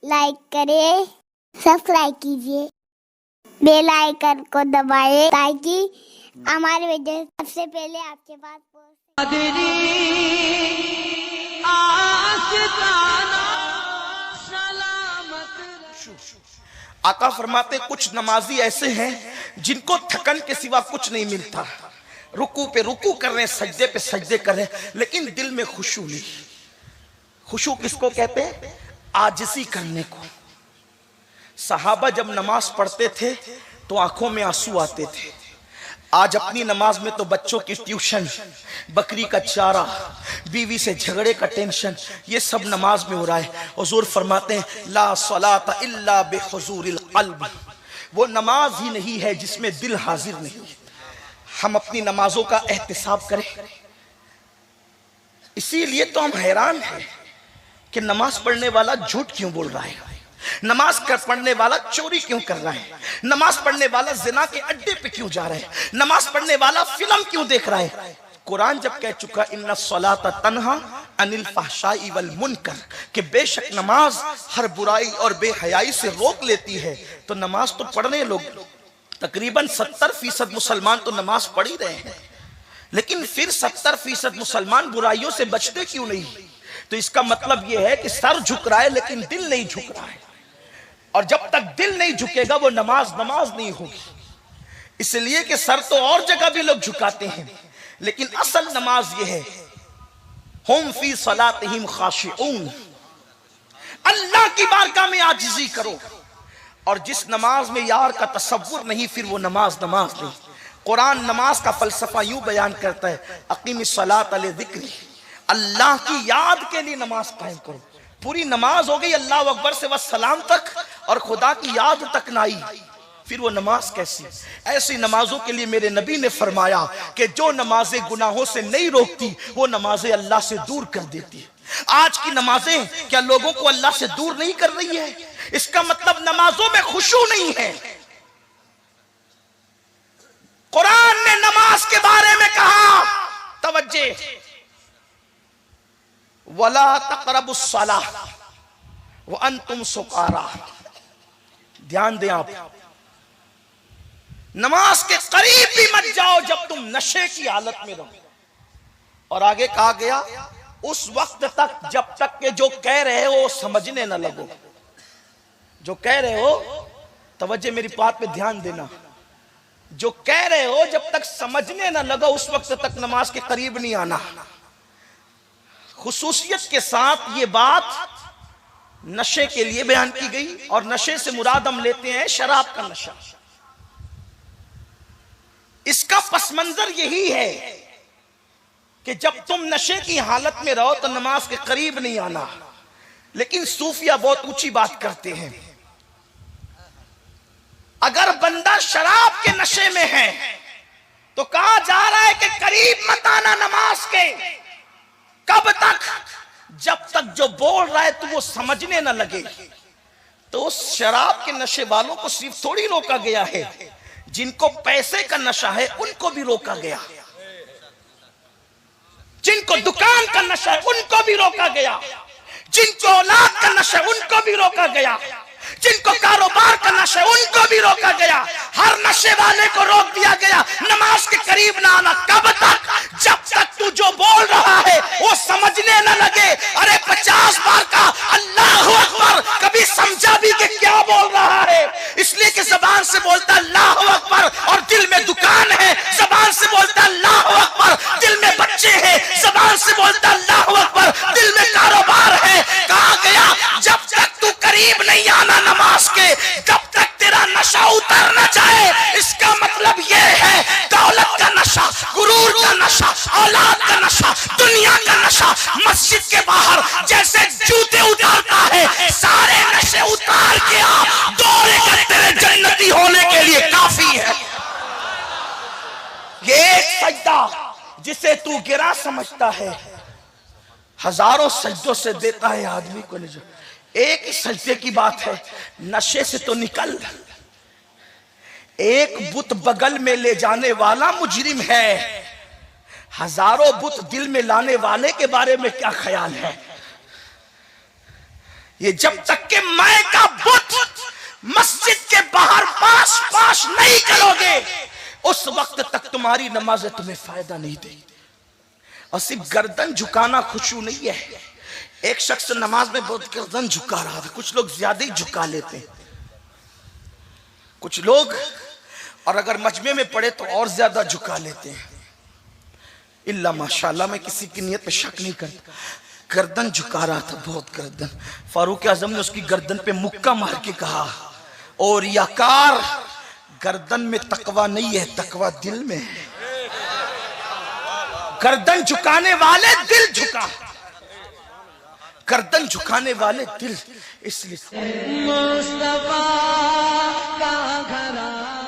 Like करें, subscribe कीजिए, bell icon को दबाएं ताकि हमारे वीडियो सबसे पहले आपके पास पहुंचे। आका फरमाते कुछ नमाजी ऐसे हैं जिनको थकन के सिवा कुछ नहीं मिलता। रुकू पे रुकू कर रहे हैं, सजदे पे सजदे कर रहे हैं, लेकिन दिल में खुशू नहीं। खुशू किसको कहते हैं? आजिज़ी करने को। सहाबा जब नमाज पढ़ते थे तो आंखों में आंसू आते थे। आज अपनी नमाज में तो बच्चों की ट्यूशन, बकरी का चारा, बीवी से झगड़े का टेंशन, ये सब नमाज में हो रहा है। हुजूर फरमाते हैं ला सलाता इल्ला बिहुजूरिल क़ल्ब, वो नमाज ही नहीं है जिसमें दिल हाजिर नहीं। हम अपनी नमाजों का एहतिसाब करें। इसीलिए तो हम हैरान हैं कि नमाज पढ़ने वाला झूठ क्यों बोल रहा है, नमाज पढ़ने वाला चोरी क्यों कर रहा है, नमाज पढ़ने वाला जिना के अड्डे पे क्यों जा रहा है, नमाज पढ़ने वाला फिल्म क्यों देख रहा है। कुरान जब कह चुका इन्ना सलाता तन्हा अनिल फहशाई वल मुनकर, कि बेशक नमाज हर बुराई और बेहयाई से रोक लेती है, तो नमाज तो पढ़ने लोग तकरीबन 70% मुसलमान तो नमाज पढ़ ही रहे हैं, लेकिन फिर 70% मुसलमान बुराइयों से बचते क्यों नहीं? तो इसका मतलब यह है कि सर झुक रहा है लेकिन दिल नहीं झुक रहा है, और जब तक दिल नहीं झुकेगा वो नमाज नहीं होगी। इसलिए कि सर तो और जगह भी लोग झुकाते हैं, लेकिन असल नमाज यह है हुम फी सलातिहिम खाशिऊन, अल्लाह की बारगाह में आजिज़ी करो। और जिस नमाज में यार का तसव्वुर नहीं, फिर वो नमाज नहीं। कुरान नमाज का फलसफा यूं बयान करता है अकीमिस सलात अली ज़िक्री, अल्लाह की याद के लिए नमाज कायम करो। पूरी नमाज हो गई अल्लाह अकबर से बस सलाम तक, और खुदा की याद तक ना आई, फिर वो नमाज कैसी? ऐसी नमाजों के लिए मेरे नबी ने फरमाया कि जो नमाजें गुनाहों से नहीं रोकती वो नमाजें अल्लाह से दूर कर देती है। आज की नमाजें क्या लोगों को अल्लाह से दूर नहीं कर रही है? इसका मतलब नमाजों में खुशू नहीं है। कुरान ने नमाज के बारे में कहा, तवज्जे, वला तक़रबुस सलाह व अंतुम सुकारा। ध्यान दें आप, नमाज के करीब भी मत जाओ जब तुम नशे की हालत में रहो। और आगे कहा गया उस वक्त तक जब तक के जो कह रहे हो समझने न लगो। जो कह रहे हो, तवज्जे मेरी बात पे ध्यान देना, जो कह रहे हो जब तक समझने न लगो उस वक्त तक नमाज के करीब नहीं आना। खुसूसियत के साथ ये बात नशे के लिए बयान की गई, और नशे से मुराद हम लेते हैं शराब का नशा। इसका पसमंजर यही है कि जब तुम नशे की हालत में रहो तो नमाज के करीब नहीं आना। लेकिन सूफिया बहुत ऊंची बात करते हैं, अगर बंदा शराब के नशे में है तो कहा जा रहा है कि करीब मत आना नमाज के। कब तक? जब तक जो बोल रहा है तो वो समझने न लगे। तो उस शराब के नशे वालों को सिर्फ थोड़ी रोका गया है, जिनको पैसे का नशा है उनको भी रोका गया, जिनको दुकान का नशा है उनको भी रोका गया, जिनको औलाद का नशा है उनको भी रोका गया, जिनको कारोबार का नशा है उनको भी रोका गया। हर नशे वाले को रोक दिया गया नमाज के करीब ना आना। कब तक? जब तक तू जो बोल रहा है वो समझने न लगे। अरे 50 बार का अल्लाहु अकबर कभी समझा भी कि क्या बोल रहा है? इसलिए कि जबान से बोलता अल्लाहु अकबर और दिल में दुकान है, जबान से बोलता अल्लाहु अकबर दिल में बच्चे हैं, जबान से बोलता अल्लाहु अकबर दिल में कारोबार है। कहा गया जब तक तू करीब नहीं आना नमाज के, तब तक तेरा नशा उतर न जाए। इसका मतलब यह है दौलत का नशा, गुरूर का नशा, औलाद का नशा, दुनिया का नशा मस्जिद के बाहर जैसे जूते उतारता है, सारे नशे उतार के आप दौड़ेगा, तेरे जन्नती होने के लिए काफी है। ये एक सजदा जिसे तू गिरा समझता है, हजारों सजदों से देता है आदमी को निजात। एक ही सजदे की बात है, नशे से तो निकल। एक बुत बगल में ले जाने वाला मुजरिम है, हजारों बुत दिल में लाने वाले के बारे में क्या ख्याल है? ये जब तक के मैं का बुत मस्जिद के बाहर पास पास नहीं करोगे, उस वक्त तक तुम्हारी नमाजें तुम्हें फायदा नहीं देगी। और सिर्फ गर्दन झुकाना खुशू नहीं है। एक शख्स नमाज में बहुत गर्दन झुका रहा था, कुछ लोग ज्यादा ही झुका लेते हैं, कुछ लोग और अगर मजमे में पड़े तो और ज्यादा झुका लेते हैं। इल्ला माशाल्लाह, मैं किसी की नियत पे शक नहीं करता। गर्दन झुका रहा था, बहुत गर्दन। फारूक आजम ने उसकी गर्दन पे मुक्का मार के कहा, और याकार, गर्दन में तकवा नहीं है, तकवा दिल में है। गर्दन झुकाने वाले दिल झुका, गर्दन झुकाने वाले दिल। इसलिए मुस्तफा का घराना